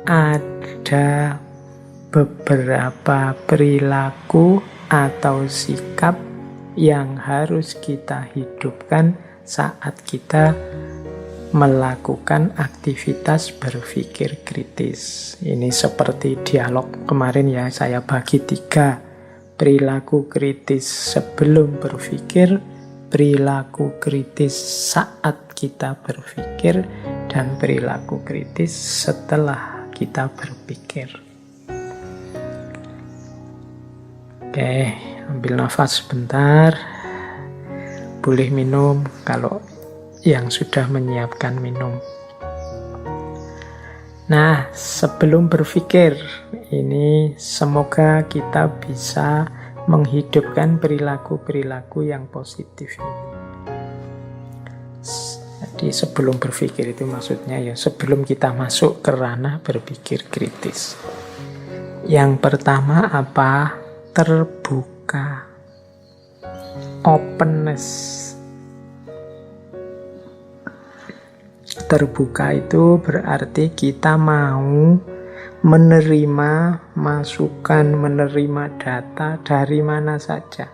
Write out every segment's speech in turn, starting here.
ada beberapa perilaku atau sikap yang harus kita hidupkan saat kita melakukan aktivitas berpikir kritis. Ini seperti dialog kemarin ya, saya bagi 3. Perilaku kritis sebelum berpikir, perilaku kritis saat kita berpikir, dan perilaku kritis setelah kita berpikir. Oke, ambil nafas sebentar. Boleh minum kalau yang sudah menyiapkan minum. Nah, sebelum berpikir, ini semoga kita bisa menghidupkan perilaku-perilaku yang positif ini. Jadi sebelum berpikir itu maksudnya ya sebelum kita masuk ke ranah berpikir kritis. Yang pertama apa? Terbuka. Openness. Terbuka itu berarti kita mau menerima masukan, menerima data dari mana saja.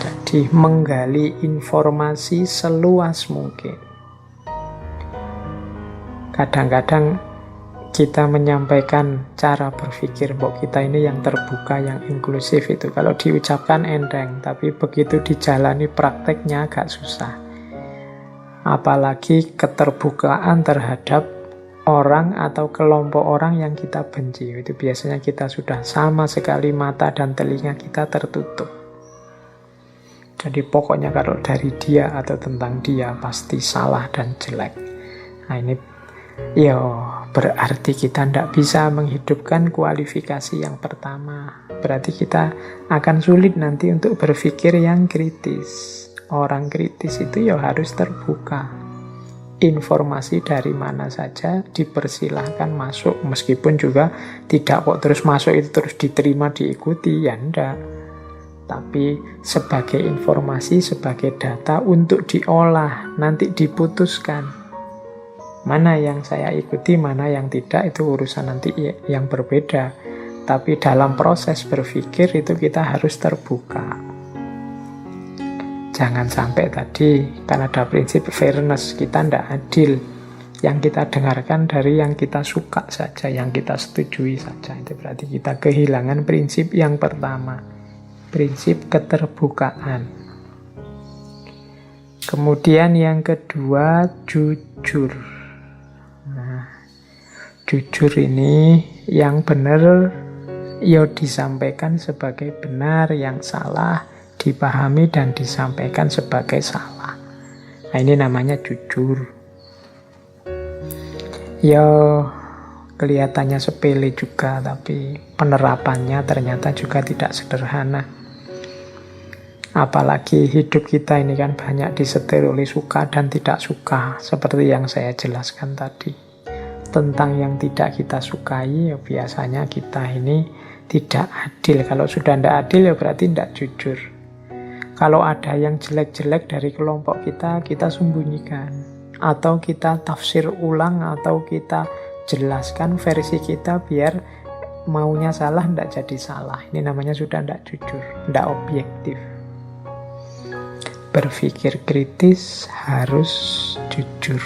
Jadi menggali informasi seluas mungkin. Kadang-kadang kita menyampaikan cara berpikir kita ini yang terbuka, yang inklusif itu. Kalau diucapkan enteng, tapi begitu dijalani prakteknya agak susah. Apalagi keterbukaan terhadap orang atau kelompok orang yang kita benci. Itu biasanya kita sudah sama sekali mata dan telinga kita tertutup. Jadi pokoknya kalau dari dia atau tentang dia pasti salah dan jelek. Nah ini ya berarti kita tidak bisa menghidupkan kualifikasi yang pertama. Berarti kita akan sulit nanti untuk berpikir yang kritis. Orang kritis itu ya harus terbuka. Informasi dari mana saja dipersilahkan masuk. Meskipun juga tidak kok terus masuk itu terus diterima, diikuti, ya enggak. Tapi sebagai informasi, sebagai data untuk diolah, nanti diputuskan. Mana yang saya ikuti, mana yang tidak, itu urusan nanti yang berbeda. Tapi dalam proses berpikir itu kita harus terbuka. Jangan sampai tadi, kan ada prinsip fairness, kita tidak adil. Yang kita dengarkan dari yang kita suka saja, yang kita setujui saja. Itu berarti kita kehilangan prinsip yang pertama, prinsip keterbukaan. Kemudian yang kedua, jujur. Nah, jujur ini yang benar, ya disampaikan sebagai benar, yang salah dipahami dan disampaikan sebagai salah. Nah ini namanya jujur. Ya kelihatannya sepele juga, tapi penerapannya ternyata juga tidak sederhana. Apalagi hidup kita ini kan banyak disetir oleh suka dan tidak suka, seperti yang saya jelaskan tadi. Tentang yang tidak kita sukai, ya biasanya kita ini tidak adil. Kalau sudah tidak adil, ya berarti tidak jujur. Kalau ada yang jelek-jelek dari kelompok kita, kita sembunyikan. Atau kita tafsir ulang, atau kita jelaskan versi kita biar maunya salah, tidak jadi salah. Ini namanya sudah tidak jujur, tidak objektif. Berpikir kritis harus jujur.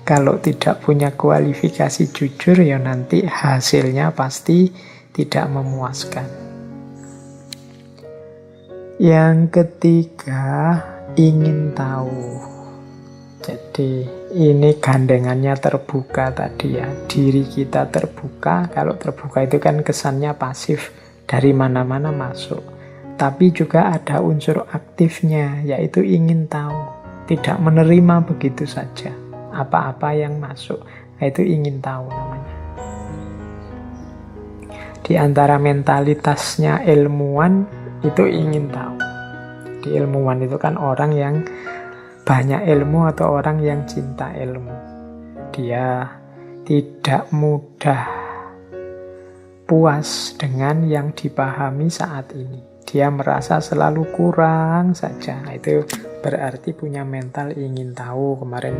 Kalau tidak punya kualifikasi jujur, ya nanti hasilnya pasti tidak memuaskan. Yang ketiga, ingin tahu. Jadi ini gandengannya terbuka tadi ya. Diri kita terbuka. Kalau terbuka itu kan kesannya pasif, dari mana-mana masuk. Tapi juga ada unsur aktifnya, yaitu ingin tahu. Tidak menerima begitu saja apa-apa yang masuk. Nah, itu ingin tahu namanya. Di antara mentalitasnya ilmuwan itu ingin tahu. Di ilmuwan itu kan orang yang banyak ilmu atau orang yang cinta ilmu. Dia tidak mudah puas dengan yang dipahami saat ini. Dia merasa selalu kurang saja. Nah, itu berarti punya mental ingin tahu. Kemarin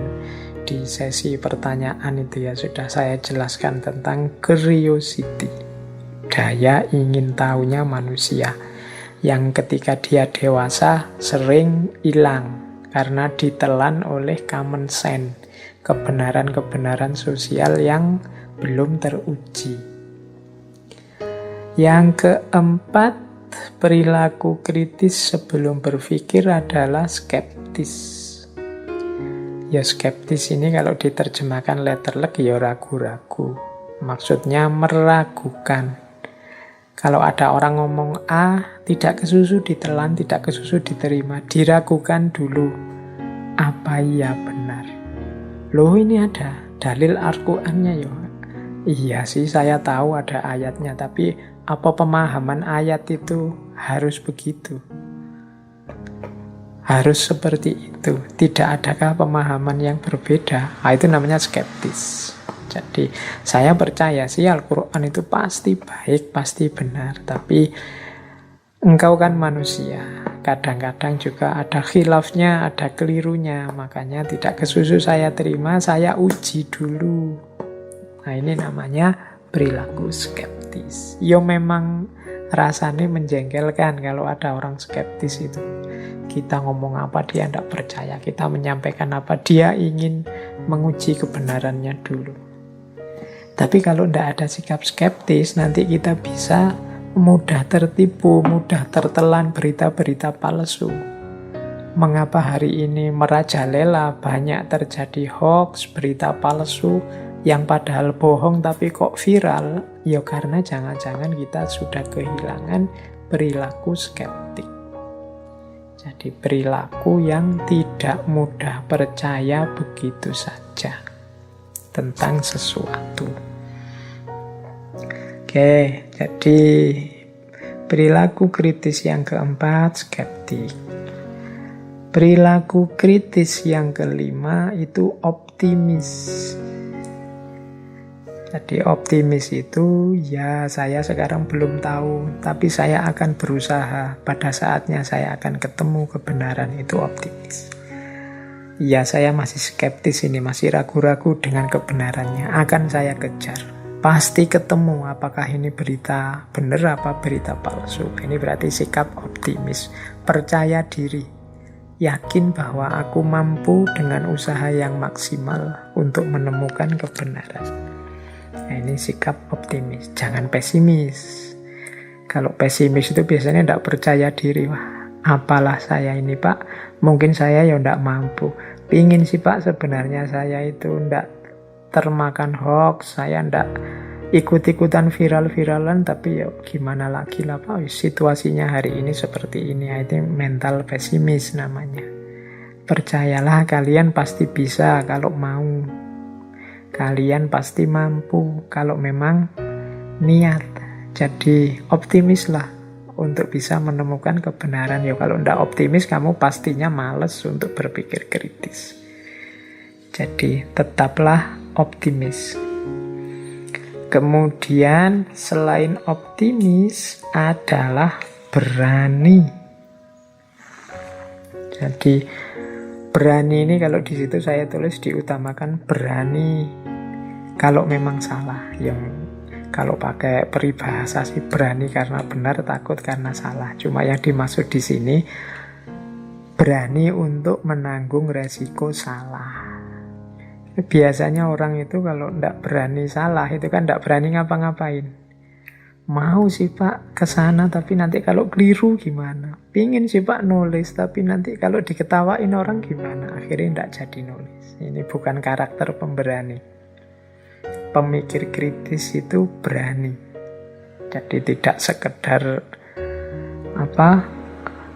di sesi pertanyaan itu ya sudah saya jelaskan tentang curiosity. Daya ingin tahunya manusia. Yang ketika dia dewasa sering hilang karena ditelan oleh common sense. Kebenaran-kebenaran sosial yang belum teruji. Yang keempat, perilaku kritis sebelum berpikir adalah skeptis. Ya skeptis ini kalau diterjemahkan letterlek ya ragu-ragu. Maksudnya meragukan. Kalau ada orang ngomong A, tidak kesusu ditelan, tidak kesusu diterima. Diragukan dulu. Apa iya benar? Loh ini ada dalil Al-Qur'annya ya. Iya sih saya tahu ada ayatnya, tapi apa pemahaman ayat itu harus begitu? Harus seperti itu. Tidak adakah pemahaman yang berbeda? Nah, itu namanya skeptis. Jadi saya percaya sih Al-Quran itu pasti baik, pasti benar. Tapi engkau kan manusia. Kadang-kadang juga ada khilafnya, ada kelirunya. Makanya tidak kesusu saya terima, saya uji dulu. Nah ini namanya perilaku skeptis. Yo memang rasanya menjengkelkan kalau ada orang skeptis itu. Kita ngomong apa dia tidak percaya, kita menyampaikan apa dia ingin menguji kebenarannya dulu. Tapi kalau tidak ada sikap skeptis, nanti kita bisa mudah tertipu, mudah tertelan berita-berita palsu. Mengapa hari ini merajalela banyak terjadi hoax, berita palsu, yang padahal bohong tapi kok viral? Ya karena jangan-jangan kita sudah kehilangan perilaku skeptik. Jadi perilaku yang tidak mudah percaya begitu saja tentang sesuatu. Oke, jadi perilaku kritis yang keempat, skeptik. Perilaku kritis yang kelima itu optimis. Jadi optimis itu ya saya sekarang belum tahu, tapi saya akan berusaha. Pada saatnya saya akan ketemu kebenaran, itu optimis. Ya saya masih skeptis ini, masih ragu-ragu dengan kebenarannya. Akan saya kejar. Pasti ketemu apakah ini berita benar apa berita palsu. Ini berarti sikap optimis. Percaya diri. Yakin bahwa aku mampu dengan usaha yang maksimal untuk menemukan kebenaran. Nah, ini sikap optimis, jangan pesimis. Kalau pesimis itu biasanya tidak percaya diri. Wah, apalah saya ini Pak, mungkin saya ya tidak mampu. Pingin sih Pak sebenarnya saya itu tidak termakan hoax, saya tidak ikut-ikutan viral-viralan, tapi ya gimana lagi lah Pak, situasinya hari ini seperti ini. Itu mental pesimis namanya. Percayalah kalian pasti bisa kalau mau. Kalian pasti mampu kalau memang niat. Jadi optimislah untuk bisa menemukan kebenaran. Ya kalau tidak optimis kamu pastinya malas untuk berpikir kritis. Jadi tetaplah optimis. Kemudian selain optimis adalah berani. Jadi berani ini kalau di situ saya tulis diutamakan berani kalau memang salah. Yang kalau pakai peribahasa sih berani karena benar, takut karena salah. Cuma yang dimaksud di sini berani untuk menanggung resiko salah. Biasanya orang itu kalau tidak berani salah itu kan tidak berani ngapa-ngapain. Mau sih Pak ke sana tapi nanti kalau keliru gimana? Pingin sih Pak nulis tapi nanti kalau diketawain orang gimana? Akhirnya tidak jadi nulis. Ini bukan karakter pemberani. Pemikir kritis itu berani. Jadi tidak sekedar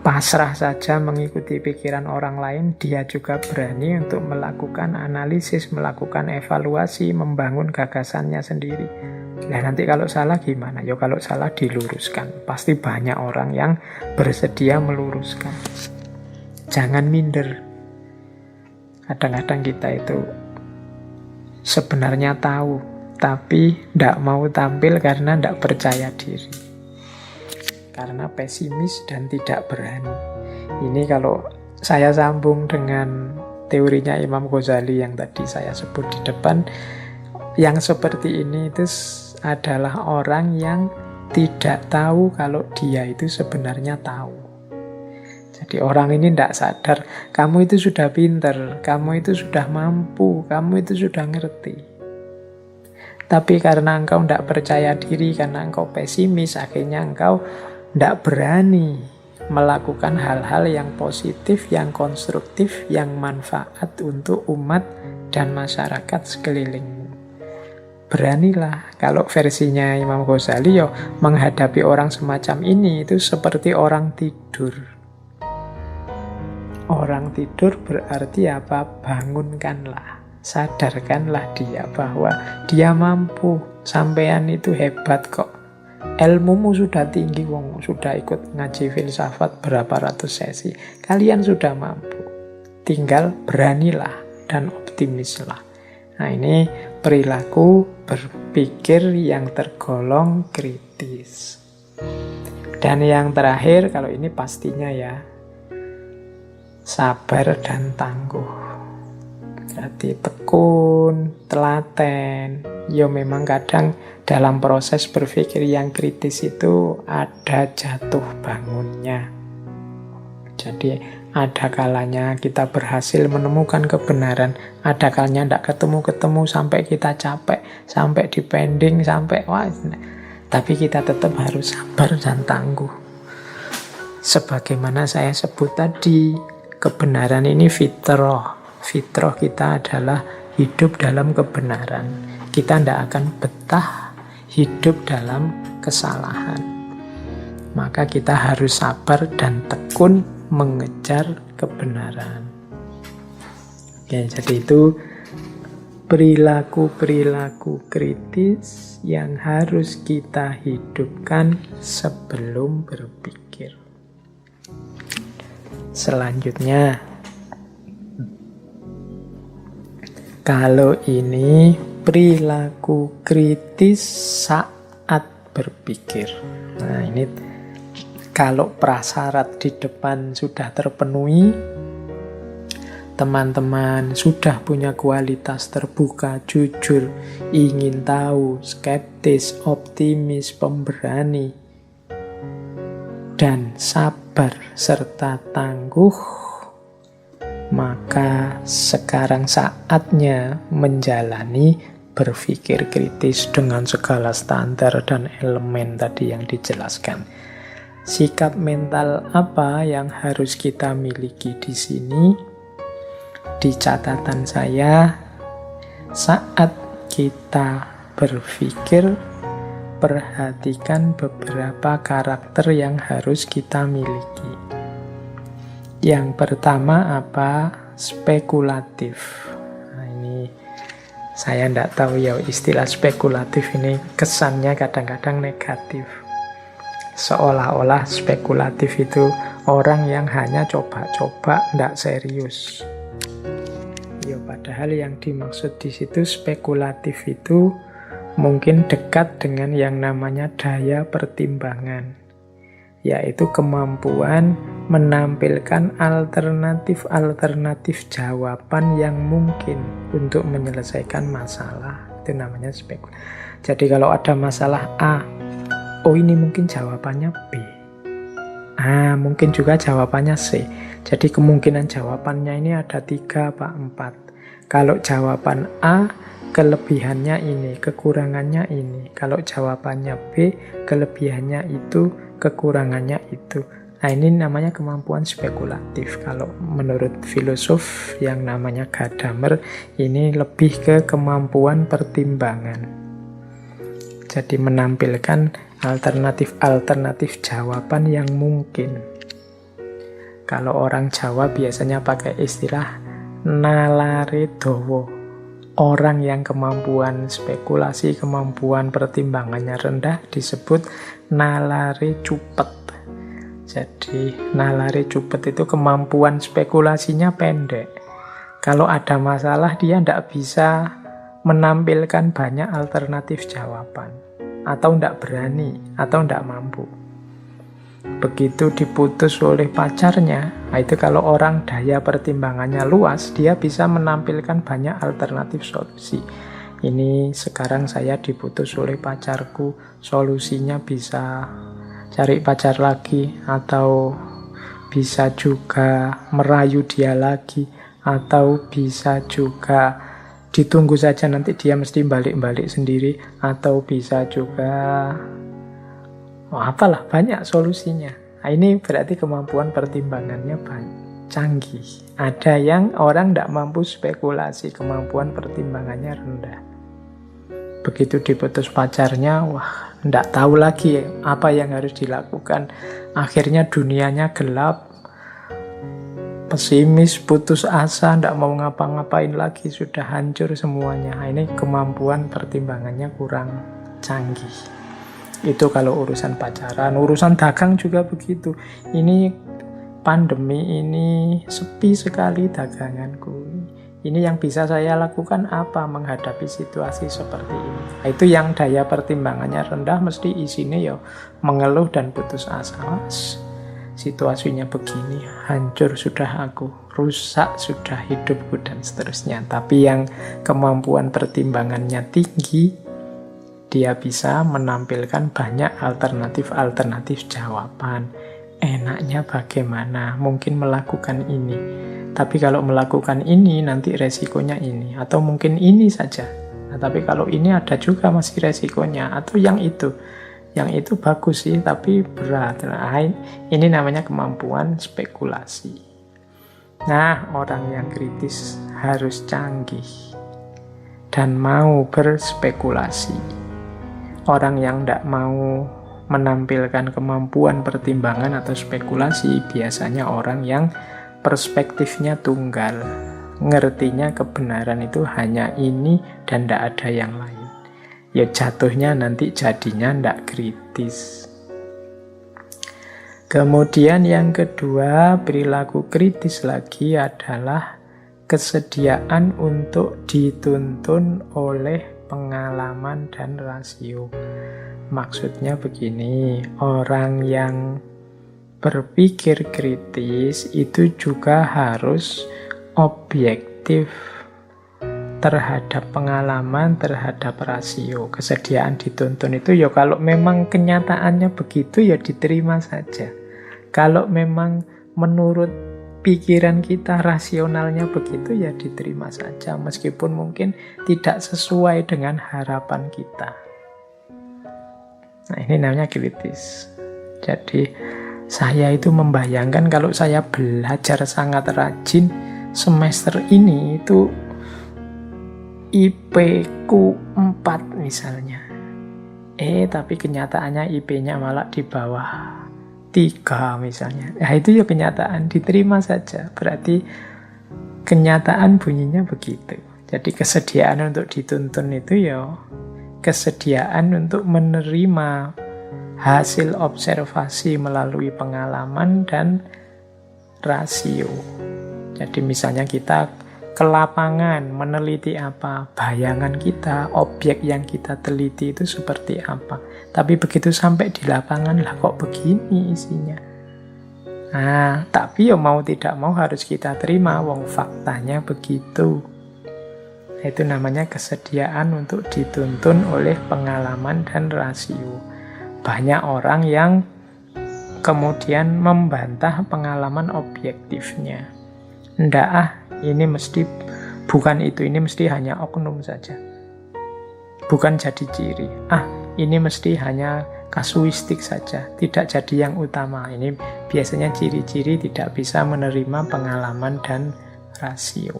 pasrah saja mengikuti pikiran orang lain, dia juga berani untuk melakukan analisis, melakukan evaluasi, membangun gagasannya sendiri. Nah nanti kalau salah gimana? Ya kalau salah diluruskan. Pasti banyak orang yang bersedia meluruskan. Jangan minder. Kadang-kadang kita itu sebenarnya tahu, tapi tidak mau tampil karena tidak percaya diri. karena pesimis dan tidak berani. Ini kalau saya sambung dengan teorinya Imam Ghazali yang tadi saya sebut di depan, yang seperti ini itu adalah orang yang tidak tahu kalau dia itu sebenarnya tahu. Jadi orang ini tidak sadar, kamu itu sudah pinter, kamu itu sudah mampu, kamu itu sudah ngerti. Tapi karena engkau tidak percaya diri, karena engkau pesimis, akhirnya engkau tidak berani melakukan hal-hal yang positif, yang konstruktif, yang manfaat untuk umat dan masyarakat sekelilingmu. Beranilah. Kalau versinya Imam Ghazali, menghadapi orang semacam ini itu seperti orang tidur. Orang tidur berarti apa? Bangunkanlah, sadarkanlah dia bahwa dia mampu. Sampean itu hebat kok. Ilmumu sudah tinggi, wong sudah ikut ngaji filsafat berapa ratus sesi. Kalian sudah mampu. Tinggal beranilah dan optimislah. Nah, ini perilaku berpikir yang tergolong kritis. Dan yang terakhir, kalau ini pastinya ya, sabar dan tangguh. Berarti tekun, telaten. Ya memang kadang dalam proses berpikir yang kritis itu ada jatuh bangunnya. Jadi ada kalanya kita berhasil menemukan kebenaran, ada kalanya tidak ketemu-ketemu sampai kita capek, sampai dipending, sampai wah. Tapi kita tetap harus sabar dan tangguh. Sebagaimana saya sebut tadi, kebenaran ini fitrah. Fitrah kita adalah hidup dalam kebenaran. Kita tidak akan betah hidup dalam kesalahan. Maka kita harus sabar dan tekun mengejar kebenaran. Oke, jadi itu perilaku-perilaku kritis yang harus kita hidupkan sebelum berpikir. Selanjutnya, kalau ini perilaku kritis saat berpikir. Nah, ini kalau prasyarat di depan sudah terpenuhi, teman-teman sudah punya kualitas terbuka, jujur, ingin tahu, skeptis, optimis, pemberani, dan sabar serta tangguh, maka sekarang saatnya menjalani berpikir kritis dengan segala standar dan elemen tadi yang dijelaskan. Sikap mental apa yang harus kita miliki di sini? Di catatan saya, saat kita berpikir, perhatikan beberapa karakter yang harus kita miliki. Yang pertama apa? Spekulatif. Nah, ini saya tidak tahu ya, istilah spekulatif ini kesannya kadang-kadang negatif. Seolah-olah spekulatif itu orang yang hanya coba-coba, tidak serius. Ya, padahal yang dimaksud di situ spekulatif itu mungkin dekat dengan yang namanya daya pertimbangan, yaitu kemampuan menampilkan alternatif-alternatif jawaban yang mungkin untuk menyelesaikan masalah. Itu namanya spekulasi. Jadi kalau ada masalah A, oh ini mungkin jawabannya B. Mungkin juga jawabannya C. Jadi kemungkinan jawabannya ini ada 3, Pak, 4. Kalau jawaban A, kelebihannya ini, kekurangannya ini. Kalau jawabannya B, kelebihannya itu, kekurangannya itu. Nah, ini namanya kemampuan spekulatif. Kalau menurut filosof yang namanya Gadamer, ini lebih ke kemampuan pertimbangan. Jadi menampilkan alternatif-alternatif jawaban yang mungkin. Kalau orang Jawa biasanya pakai istilah nalare dawa. Orang yang kemampuan spekulasi, kemampuan pertimbangannya rendah disebut nalare cupet. Jadi nalare cupet itu kemampuan spekulasinya pendek. Kalau ada masalah dia tidak bisa menampilkan banyak alternatif jawaban. Atau tidak berani, atau tidak mampu. Begitu diputus oleh pacarnya, nah itu kalau orang daya pertimbangannya luas, dia bisa menampilkan banyak alternatif solusi. Ini sekarang saya diputus oleh pacarku, solusinya bisa cari pacar lagi, atau bisa juga merayu dia lagi, atau bisa juga ditunggu saja nanti dia mesti balik-balik sendiri, atau bisa juga apalah, banyak solusinya. Nah, ini berarti kemampuan pertimbangannya canggih. Ada yang orang tidak mampu spekulasi, kemampuan pertimbangannya rendah. Begitu diputus pacarnya, wah, tidak tahu lagi apa yang harus dilakukan. Akhirnya dunianya gelap, pesimis, putus asa, tidak mau ngapa-ngapain lagi, sudah hancur semuanya. Nah, ini kemampuan pertimbangannya kurang canggih. Itu kalau urusan pacaran. Urusan dagang juga begitu. Ini pandemi ini sepi sekali daganganku. Ini yang bisa saya lakukan apa menghadapi situasi seperti ini. Nah, itu yang daya pertimbangannya rendah, mesti isinya ya mengeluh dan putus asa. Situasinya begini, hancur sudah aku, rusak sudah hidupku, dan seterusnya. Tapi yang kemampuan pertimbangannya tinggi, dia bisa menampilkan banyak alternatif jawaban. Enaknya bagaimana? Mungkin melakukan ini. Tapi kalau melakukan ini, nanti resikonya ini. Atau mungkin ini saja. Nah, tapi kalau ini ada juga masih resikonya. Atau yang itu. Yang itu bagus sih, tapi berat. Nah, ini namanya kemampuan spekulasi. Nah, orang yang kritis harus canggih dan mau berspekulasi. Orang yang tidak mau menampilkan kemampuan pertimbangan atau spekulasi biasanya orang yang perspektifnya tunggal. Ngertinya kebenaran itu hanya ini dan tidak ada yang lain. Ya jatuhnya nanti jadinya tidak kritis. Kemudian yang kedua, perilaku kritis lagi adalah kesediaan untuk dituntun oleh pengalaman dan rasio. Maksudnya begini, orang yang berpikir kritis itu juga harus objektif terhadap pengalaman, terhadap rasio. Kesediaan dituntun itu ya kalau memang kenyataannya begitu ya diterima saja. Kalau memang menurut pikiran kita rasionalnya begitu ya diterima saja, meskipun mungkin tidak sesuai dengan harapan kita. Nah, ini namanya kritis. Jadi saya itu membayangkan kalau saya belajar sangat rajin semester ini itu IP-ku 4 misalnya. Tapi kenyataannya IP-nya malah di bawah 3 misalnya. Nah, itu ya kenyataan, diterima saja. Berarti kenyataan bunyinya begitu. Jadi kesediaan untuk dituntun itu ya kesediaan untuk menerima hasil observasi melalui pengalaman dan rasio. Jadi misalnya kita ke lapangan meneliti apa, bayangan kita, objek yang kita teliti itu seperti apa. Tapi begitu sampai di lapangan, lah kok begini isinya. Nah, tapi ya mau tidak mau harus kita terima, wong faktanya begitu. Itu namanya kesediaan untuk dituntun oleh pengalaman dan rasio. Banyak orang yang kemudian membantah pengalaman objektifnya. Ndak ini mesti bukan itu, ini mesti hanya oknum saja. Bukan jadi ciri. Ini mesti hanya kasuistik saja, tidak jadi yang utama. Ini biasanya ciri-ciri tidak bisa menerima pengalaman dan rasio.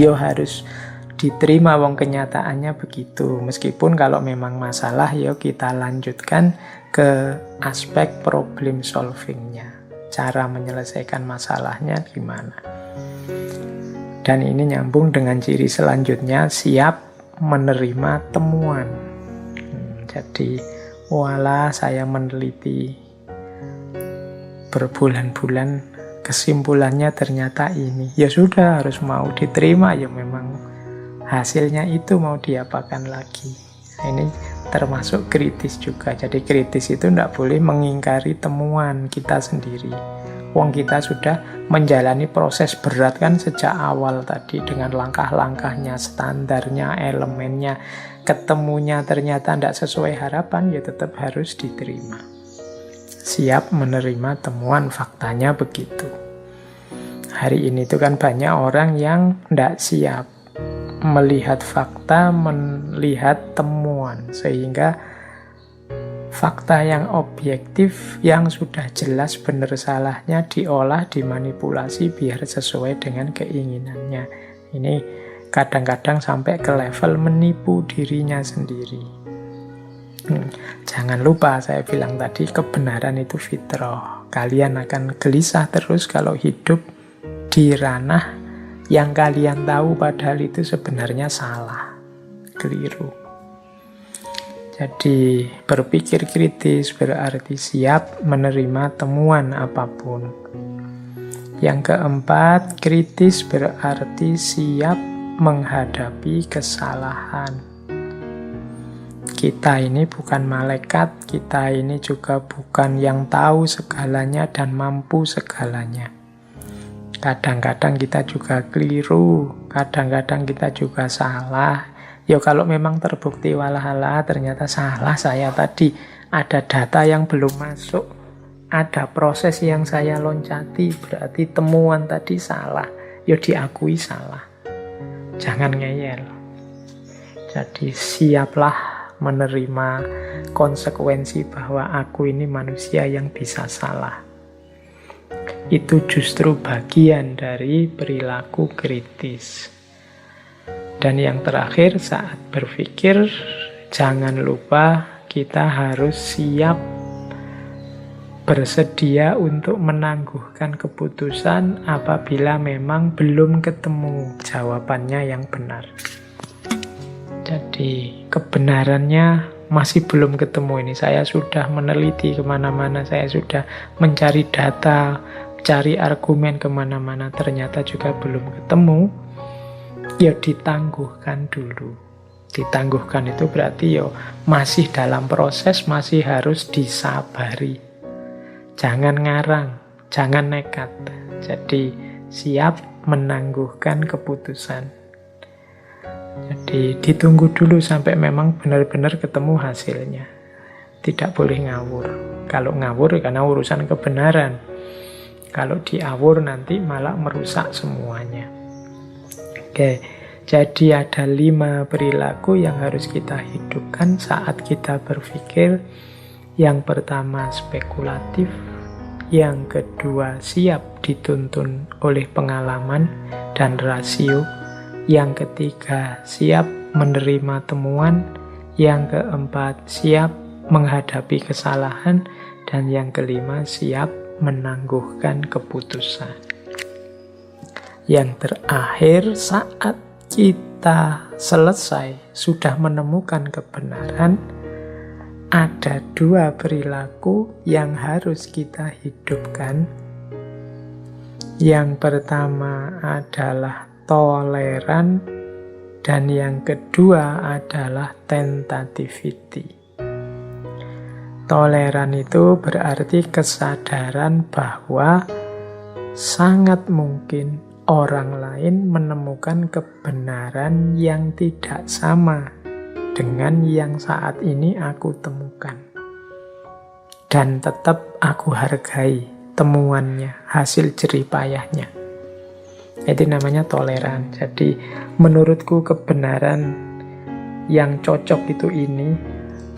Yo harus diterima wong kenyataannya begitu. Meskipun kalau memang masalah, yo kita lanjutkan ke aspek problem solvingnya. Cara menyelesaikan masalahnya gimana. Dan ini nyambung dengan ciri selanjutnya, siap menerima temuan. Jadi, walah saya meneliti berbulan-bulan, kesimpulannya ternyata ini. Ya sudah, harus mau diterima, ya memang hasilnya itu, mau diapakan lagi. Ini termasuk kritis juga. Jadi kritis itu tidak boleh mengingkari temuan kita sendiri. Wong kita sudah menjalani proses berat kan sejak awal tadi dengan langkah-langkahnya, standarnya, elemennya. Ketemunya ternyata tidak sesuai harapan, ya tetap harus diterima. Siap menerima temuan, faktanya begitu. Hari ini tuh kan banyak orang yang tidak siap melihat fakta, melihat temuan, sehingga fakta yang objektif, yang sudah jelas benar salahnya diolah, dimanipulasi biar sesuai dengan keinginannya. Ini kadang-kadang sampai ke level menipu dirinya sendiri. Jangan lupa saya bilang tadi, kebenaran itu fitrah. Kalian akan gelisah terus kalau hidup di ranah yang kalian tahu padahal itu sebenarnya salah, keliru. Jadi berpikir kritis berarti siap menerima temuan apapun. Yang keempat, kritis berarti siap menghadapi kesalahan. Kita ini bukan malaikat, kita ini juga bukan yang tahu segalanya dan mampu segalanya. Kadang-kadang kita juga keliru, kadang-kadang kita juga salah. Ya kalau memang terbukti walahala ternyata salah saya tadi, ada data yang belum masuk, ada proses yang saya loncati, berarti temuan tadi salah. Ya diakui salah. Jangan ngeyel. Jadi siaplah menerima konsekuensi bahwa aku ini manusia yang bisa salah. Itu justru bagian dari perilaku kritis. Dan yang terakhir, saat berpikir, jangan lupa kita harus siap bersedia untuk menangguhkan keputusan apabila memang belum ketemu jawabannya yang benar. Jadi kebenarannya masih belum ketemu ini. Saya sudah meneliti kemana-mana, saya sudah mencari data, cari argumen kemana-mana, ternyata juga belum ketemu. Ya ditangguhkan dulu. Ditangguhkan itu berarti ya masih dalam proses, masih harus disabari. Jangan ngarang, jangan nekat. Jadi siap menangguhkan keputusan. Jadi ditunggu dulu sampai memang benar-benar ketemu hasilnya. Tidak boleh ngawur. Kalau ngawur karena urusan kebenaran. Kalau diawur nanti malah merusak semuanya. Oke, jadi ada 5 perilaku yang harus kita hidupkan saat kita berpikir. Yang pertama spekulatif, yang kedua siap dituntun oleh pengalaman dan rasio, yang ketiga siap menerima temuan, yang keempat siap menghadapi kesalahan, dan yang kelima siap menangguhkan keputusan. Yang terakhir, saat kita selesai sudah menemukan kebenaran, ada 2 perilaku yang harus kita hidupkan. Yang pertama adalah toleran, dan yang kedua adalah tentativity. Toleran itu berarti kesadaran bahwa sangat mungkin orang lain menemukan kebenaran yang tidak sama dengan yang saat ini aku temukan. Dan tetap aku hargai temuannya, hasil jerih payahnya. Itu namanya toleran. Jadi menurutku kebenaran yang cocok itu ini,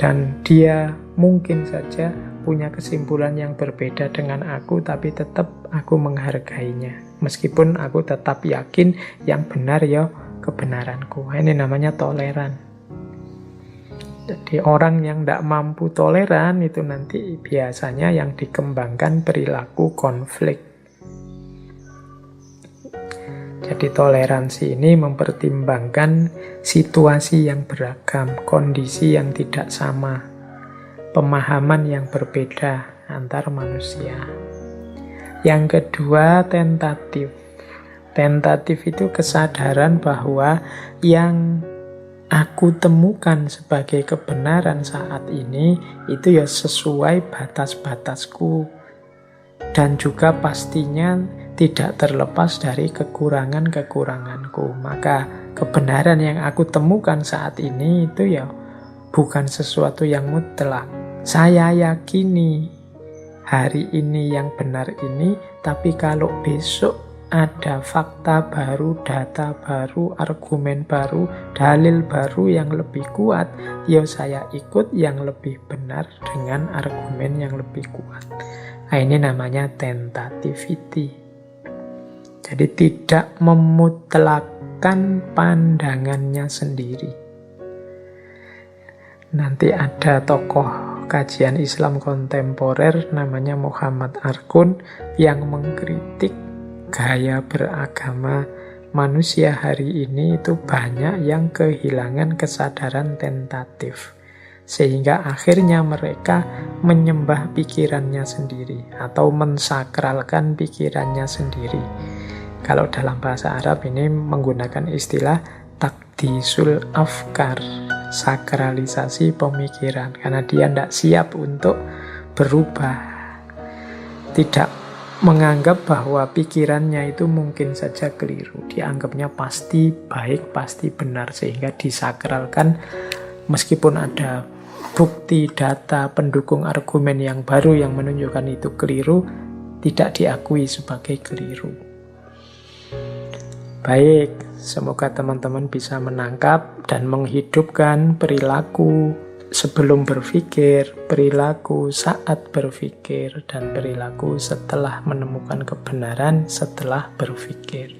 dan dia mungkin saja punya kesimpulan yang berbeda dengan aku, tapi tetap aku menghargainya. Meskipun aku tetap yakin yang benar ya kebenaranku. Ini namanya toleran. Jadi orang yang tidak mampu toleran itu nanti biasanya yang dikembangkan perilaku konflik. Jadi toleransi ini mempertimbangkan situasi yang beragam, kondisi yang tidak sama, pemahaman yang berbeda antar manusia. Yang kedua, tentatif. Tentatif itu kesadaran bahwa yang aku temukan sebagai kebenaran saat ini, itu ya sesuai batas-batasku. Dan juga pastinya tidak terlepas dari kekurangan-kekuranganku. Maka kebenaran yang aku temukan saat ini itu ya bukan sesuatu yang mutlak. Saya yakini hari ini yang benar ini, tapi kalau besok ada fakta baru, data baru, argumen baru, dalil baru yang lebih kuat, ya saya ikut yang lebih benar dengan argumen yang lebih kuat. Nah, ini namanya tentativity. Jadi tidak memutlakkan pandangannya sendiri. Nanti ada tokoh kajian Islam kontemporer namanya Muhammad Arkun yang mengkritik gaya beragama manusia hari ini itu banyak yang kehilangan kesadaran tentatif. Sehingga akhirnya mereka menyembah pikirannya sendiri atau mensakralkan pikirannya sendiri. Kalau dalam bahasa Arab ini menggunakan istilah takdisul afkar, sakralisasi pemikiran. Karena dia tidak siap untuk berubah. Tidak menganggap bahwa pikirannya itu mungkin saja keliru. Dianggapnya pasti baik, pasti benar. Sehingga disakralkan meskipun ada bukti, data, pendukung argumen yang baru yang menunjukkan itu keliru, tidak diakui sebagai keliru. Baik, semoga teman-teman bisa menangkap dan menghidupkan perilaku sebelum berpikir, perilaku saat berpikir, dan perilaku setelah menemukan kebenaran setelah berpikir.